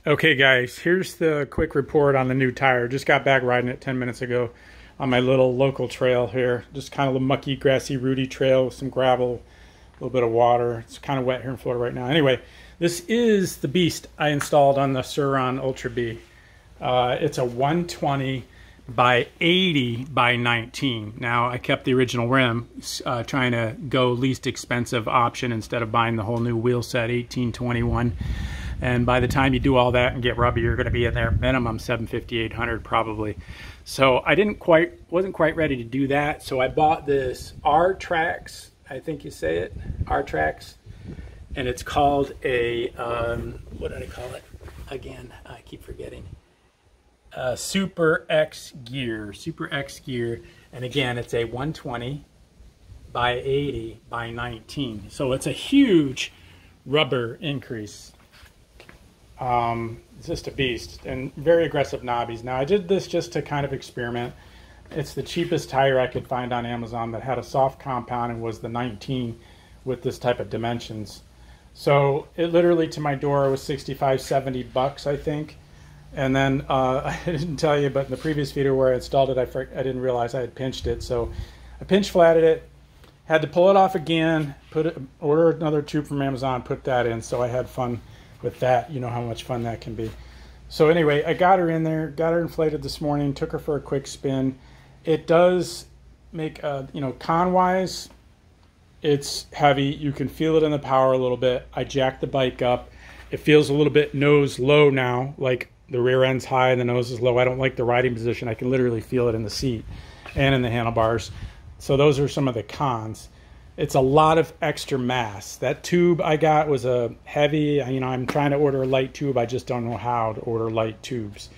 Okay guys, here's the quick report on the new tire. Just got back riding it 10 minutes ago on my little local trail here. Just kind of a mucky, grassy, rooty trail with some gravel, a little bit of water. It's kind of wet here in Florida right now. Anyway, this is the beast I installed on the Sur-Ron Ultra B. It's a 120 by 80 by 19. Now, I kept the original rim, trying to go least expensive option instead of buying the whole new wheel set, 1821. And by the time you do all that and get rubber, you're going to be in there minimum 750, 800 probably. So I wasn't quite ready to do that. So I bought this R-Trax, I think you say it, R-Trax. And it's called a, what did I call it? Again, I keep forgetting. Super X Gear. And again, it's a 120 by 80 by 19. So it's a huge rubber increase. It's just a beast and very aggressive knobbies. Now I did this just to kind of experiment. It's the cheapest tire I could find on Amazon that had a soft compound and was the 19 with this type of dimensions. So it literally to my door was 65, 70 bucks, I think. And then I didn't tell you, but in the previous video where I installed it, I didn't realize I had pinched it. So I pinch flatted it, had to pull it off again, order another tube from Amazon, put that in. So I had fun with that. You know how much fun that can be. So anyway, I got her in there, got her inflated this morning, took her for a quick spin. It does make, you know, con-wise, it's heavy. You can feel it in the power a little bit. I jacked the bike up. It feels a little bit nose low now, like the rear end's high and the nose is low. I don't like the riding position. I can literally feel it in the seat and in the handlebars. So those are some of the cons. It's a lot of extra mass. That tube I got was a heavy, you know, I'm trying to order a light tube. I just don't know how to order light tubes.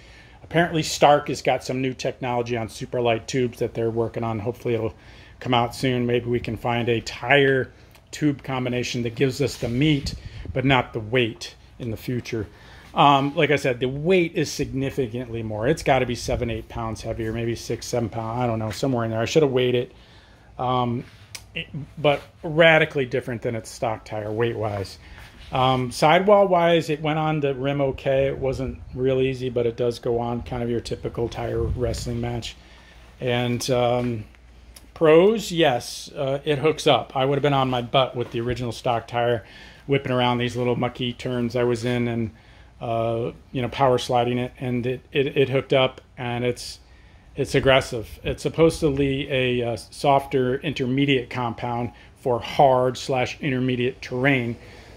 Apparently Stark has got some new technology on super light tubes that they're working on. Hopefully it'll come out soon. Maybe we can find a tire tube combination that gives us the meat, but not the weight in the future. Like I said, the weight is significantly more. It's got to be 7-8 pounds heavier, maybe 6-7 pounds. I don't know, somewhere in there. I should have weighed it. But radically different than its stock tire weight-wise. Sidewall-wise, it went on the rim okay. It wasn't real easy, but it does go on kind of your typical tire wrestling match. And pros, yes, it hooks up. I would have been on my butt with the original stock tire, whipping around these little mucky turns I was in and you know, power sliding it, and it hooked up, and it's aggressive. It's supposedly a softer intermediate compound for hard/intermediate terrain.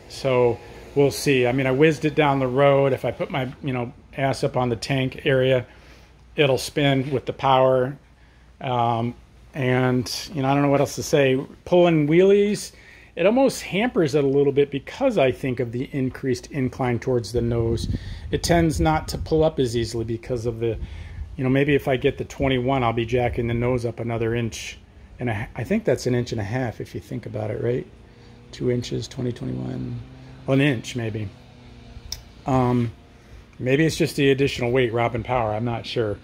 So we'll see. I mean, I whizzed it down the road. If I put my, you know, ass up on the tank area, it'll spin with the power. And, you know, I don't know what else to say. Pulling wheelies, it almost hampers it a little bit because I think of the increased incline towards the nose. It tends not to pull up as easily because of the, you know, maybe if I get the 21, I'll be jacking the nose up another inch. And I think that's 1.5 inches if you think about it, right? 2 inches, 20, 21, well, 1 inch maybe. Maybe it's just the additional weight, robbing power, I'm not sure.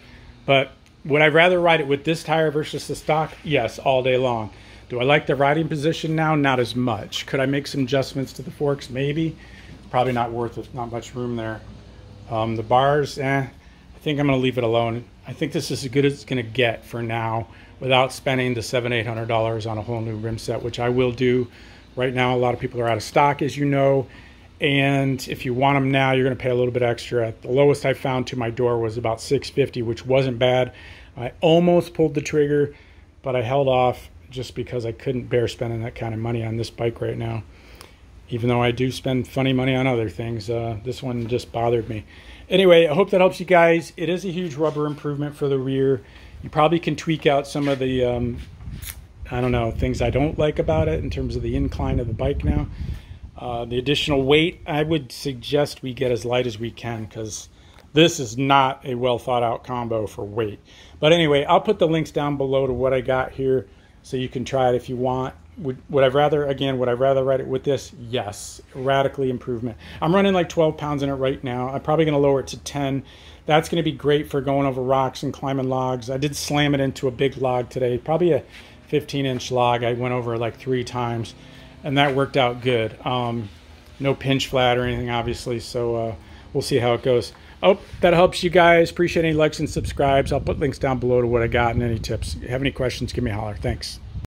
But would I rather ride it with this tire versus the stock? Yes, all day long. Do I like the riding position now? Not as much. Could I make some adjustments to the forks? Maybe. Probably not worth it, not much room there. The bars, I think I'm going to leave it alone. I think this is as good as it's going to get for now without spending the $700-800 on a whole new rim set, which I will do. Right now, a lot of people are out of stock, as you know. And if you want them now, you're going to pay a little bit extra. The lowest I found to my door was about $650, which wasn't bad. I almost pulled the trigger, but I held off just because I couldn't bear spending that kind of money on this bike right now. Even though I do spend funny money on other things, this one just bothered me. Anyway, I hope that helps you guys. It is a huge rubber improvement for the rear. You probably can tweak out some of the, I don't know, things I don't like about it in terms of the incline of the bike now. The additional weight, I would suggest we get as light as we can because this is not a well thought out combo for weight. But anyway, I'll put the links down below to what I got here so you can try it if you want. Would I rather ride it with this? Yes, radically improvement. I'm running like 12 pounds in it right now. I'm probably going to lower it to 10. That's going to be great for going over rocks and climbing logs. I did slam it into a big log today, probably a 15-inch log. I went over like 3 times, and that worked out good. No pinch flat or anything, obviously, so we'll see how it goes. Oh, that helps you guys. Appreciate any likes and subscribes. I'll put links down below to what I got and any tips. If you have any questions, give me a holler. Thanks.